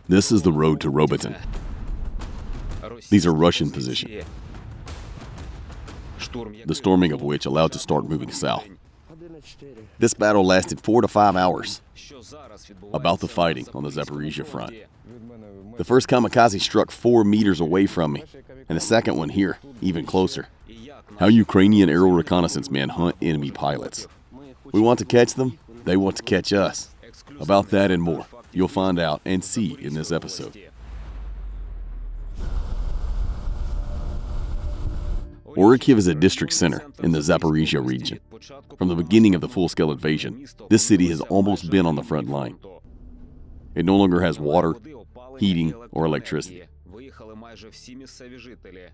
This is the road to Robotyne. These are Russian positions, the storming of which allowed to start moving south. This battle lasted 4 to 5 hours. About the fighting on the Zaporizhzhia front. The first kamikaze struck 4 meters away from me, and the second one here, even closer. How Ukrainian aerial reconnaissance men hunt enemy pilots. We want to catch them, they want to catch us. About that and more, you'll find out and see in this episode. Orikhiv is a district center in the Zaporizhzhia region. From the beginning of the full-scale invasion, this city has almost been on the front line. It no longer has water, heating, or electricity.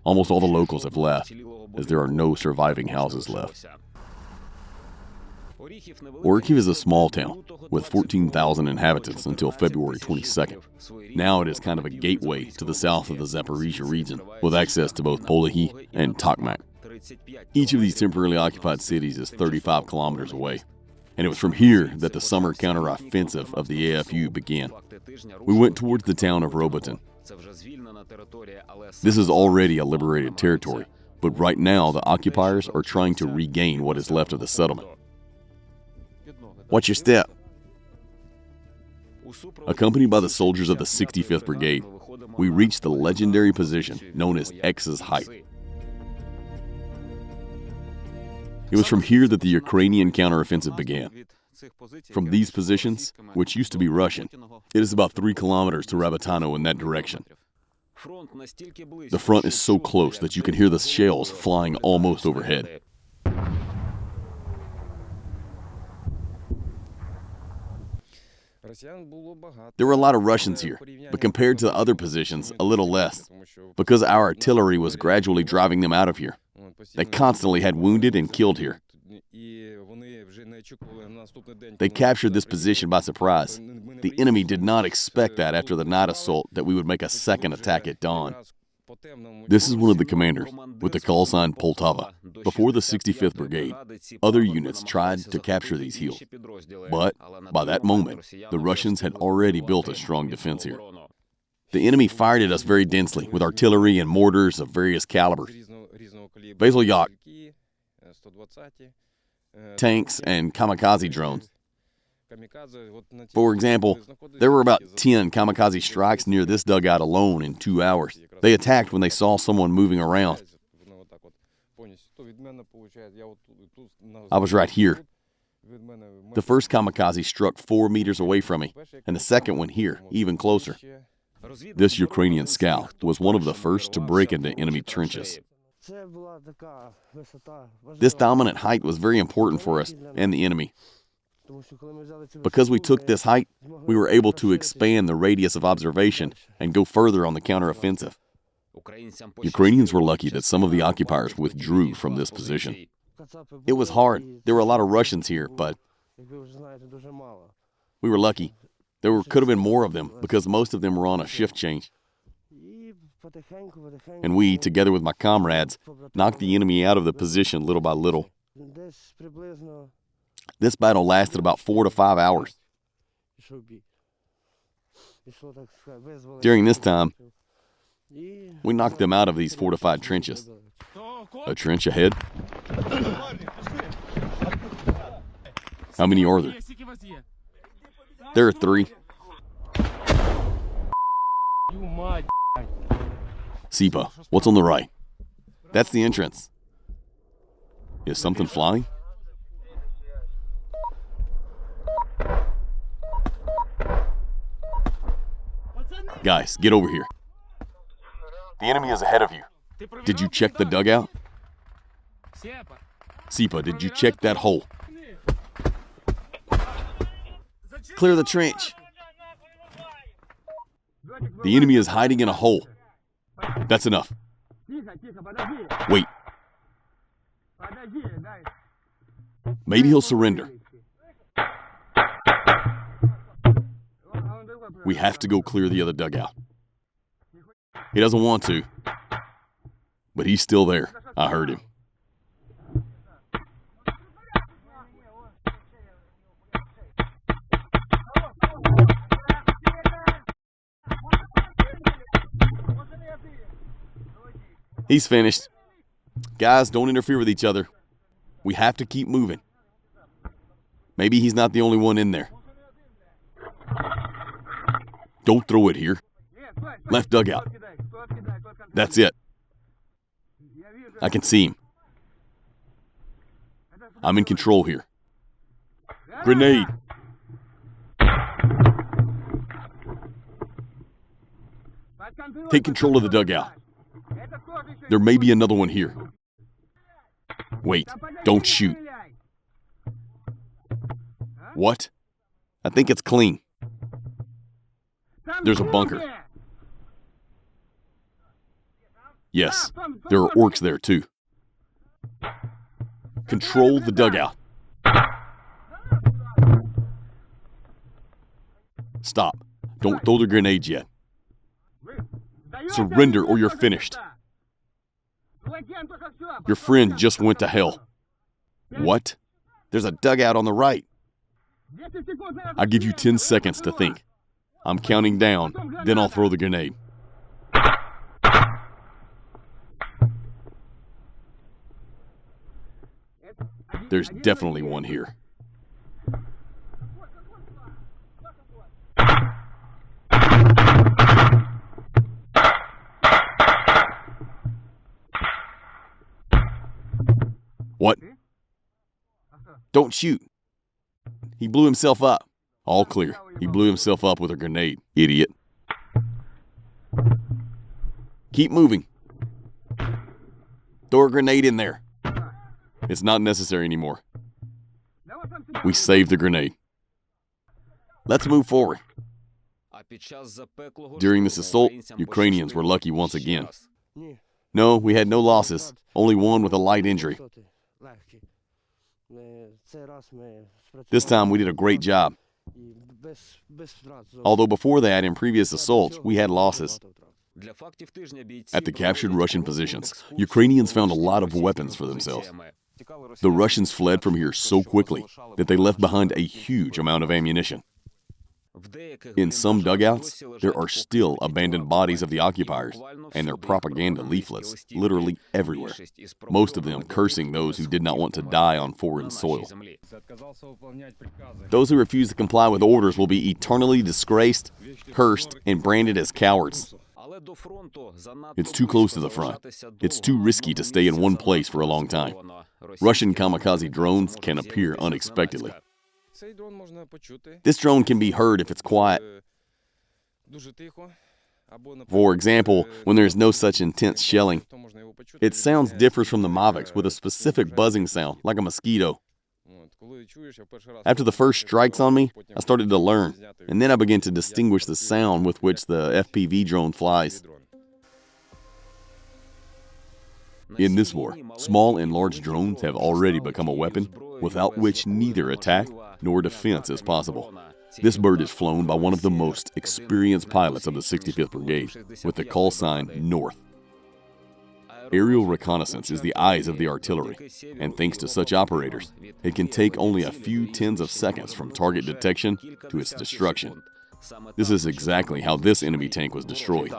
Almost all the locals have left, as there are no surviving houses left. Orikhiv is a small town with 14,000 inhabitants until February 22nd. Now it is kind of a gateway to the south of the Zaporizhzhia region, with access to both Orikhiv and Tokmak. Each of these temporarily occupied cities is 35 kilometers away, and it was from here that the summer counteroffensive of the AFU began. We went towards the town of Robotyne. This is already a liberated territory, but right now the occupiers are trying to regain what is left of the settlement. Watch your step. Accompanied by the soldiers of the 65th Brigade, we reached the legendary position known as X's Height. It was from here that the Ukrainian counteroffensive began. From these positions, which used to be Russian, it is about 3 kilometers to Robotyne in that direction. The front is so close that you can hear the shells flying almost overhead. There were a lot of Russians here, but compared to the other positions, a little less, because our artillery was gradually driving them out of here. They constantly had wounded and killed here. They captured this position by surprise. The enemy did not expect that after the night assault that we would make a second attack at dawn. This is one of the commanders, with the call sign Poltava. Before the 65th Brigade, other units tried to capture these hills. But by that moment, the Russians had already built a strong defense here. The enemy fired at us very densely with artillery and mortars of various calibers. Yak, tanks, and kamikaze drones. For example, there were about 10 kamikaze strikes near this dugout alone in 2 hours. They attacked when they saw someone moving around. I was right here. The first kamikaze struck 4 meters away from me, and the second one here, even closer. This Ukrainian scout was one of the first to break into enemy trenches. This dominant height was very important for us and the enemy. Because we took this height, we were able to expand the radius of observation and go further on the counteroffensive. Ukrainians were lucky that some of the occupiers withdrew from this position. It was hard. There were a lot of Russians here, but we were lucky. Could have been more of them because most of them were on a shift change. And we, together with my comrades, knocked the enemy out of the position little by little. This battle lasted about 4 to 5 hours. During this time, we knocked them out of these fortified trenches. A trench ahead? How many are there? There are 3. Sipa, what's on the right? That's the entrance. Is something flying? Guys, get over here. The enemy is ahead of you. Did you check the dugout? Sipa, did you check that hole? Clear the trench. The enemy is hiding in a hole. That's enough. Wait. Maybe he'll surrender. We have to go clear the other dugout. He doesn't want to, but he's still there. I heard him. He's finished. Guys, don't interfere with each other. We have to keep moving. Maybe he's not the only one in there. Don't throw it here. Left dugout. That's it. I can see him. I'm in control here. Grenade. Take control of the dugout. There may be another one here. Wait, don't shoot. What? I think it's clean. There's a bunker. Yes, there are orcs there too. Control the dugout. Stop. Don't throw the grenades yet. Surrender or you're finished. Your friend just went to hell. What? There's a dugout on the right. I give you 10 seconds to think. I'm counting down, then I'll throw the grenade. There's definitely one here. What? Don't shoot. He blew himself up. All clear. He blew himself up with a grenade, idiot. Keep moving. Throw a grenade in there. It's not necessary anymore. We saved the grenade. Let's move forward. During this assault, Ukrainians were lucky once again. No, we had no losses, only one with a light injury. This time we did a great job. Although before that, in previous assaults, we had losses. At the captured Russian positions, Ukrainians found a lot of weapons for themselves. The Russians fled from here so quickly that they left behind a huge amount of ammunition. In some dugouts, there are still abandoned bodies of the occupiers and their propaganda leaflets literally everywhere, most of them cursing those who did not want to die on foreign soil. Those who refuse to comply with orders will be eternally disgraced, cursed, and branded as cowards. It's too close to the front. It's too risky to stay in one place for a long time. Russian kamikaze drones can appear unexpectedly. This drone can be heard if it's quiet. For example, when there is no such intense shelling. Its sounds differs from the Mavics with a specific buzzing sound, like a mosquito. After the first strikes on me, I started to learn, and then I began to distinguish the sound with which the FPV drone flies. In this war, small and large drones have already become a weapon without which neither attack nor defense is possible. This bird is flown by one of the most experienced pilots of the 65th Brigade with the call sign North. Aerial reconnaissance is the eyes of the artillery, and thanks to such operators, it can take only a few tens of seconds from target detection to its destruction. This is exactly how this enemy tank was destroyed.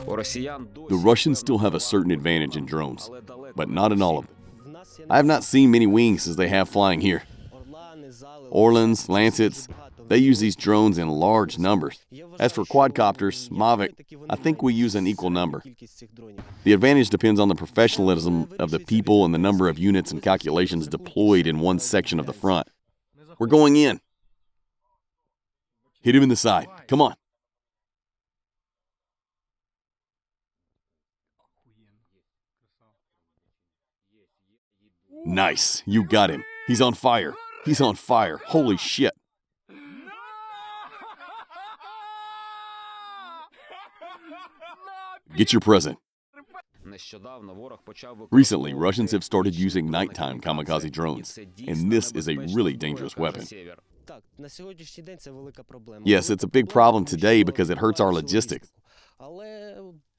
The Russians still have a certain advantage in drones, but not in all of them. I have not seen many wings as they have flying here. Orlans, Lancets, they use these drones in large numbers. As for quadcopters, Mavic, I think we use an equal number. The advantage depends on the professionalism of the people and the number of units and calculations deployed in one section of the front. We're going in. Hit him in the side. Come on. Nice. You got him. He's on fire. He's on fire. Holy shit. Get your present. Recently, Russians have started using nighttime kamikaze drones, and this is a really dangerous weapon. Yes, it's a big problem today because it hurts our logistics.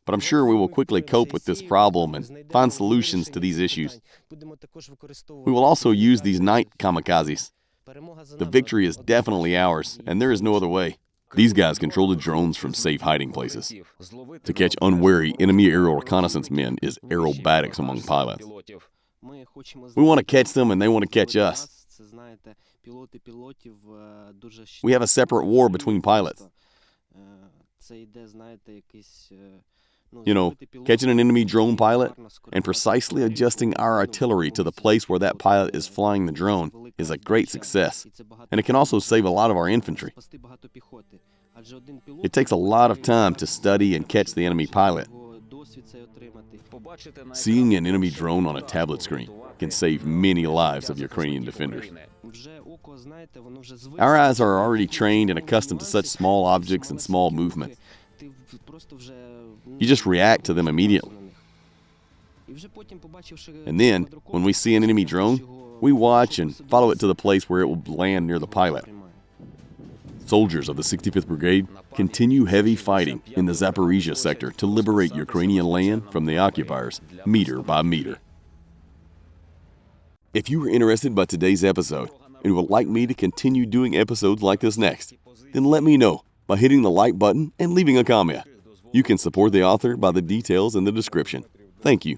But I'm sure we will quickly cope with this problem and find solutions to these issues. We will also use these night kamikazes. The victory is definitely ours, and there is no other way. These guys control the drones from safe hiding places. To catch unwary enemy aerial reconnaissance men is aerobatics among pilots. We want to catch them and they want to catch us. We have a separate war between pilots. Catching an enemy drone pilot and precisely adjusting our artillery to the place where that pilot is flying the drone is a great success, and it can also save a lot of our infantry. It takes a lot of time to study and catch the enemy pilot. Seeing an enemy drone on a tablet screen can save many lives of Ukrainian defenders. Our eyes are already trained and accustomed to such small objects and small movements. You just react to them immediately. And then, when we see an enemy drone, we watch and follow it to the place where it will land near the pilot. Soldiers of the 65th Brigade continue heavy fighting in the Zaporizhzhia sector to liberate Ukrainian land from the occupiers, meter by meter. If you were interested by today's episode and would like me to continue doing episodes like this next, then let me know by hitting the like button and leaving a comment. You can support the author by the details in the description. Thank you.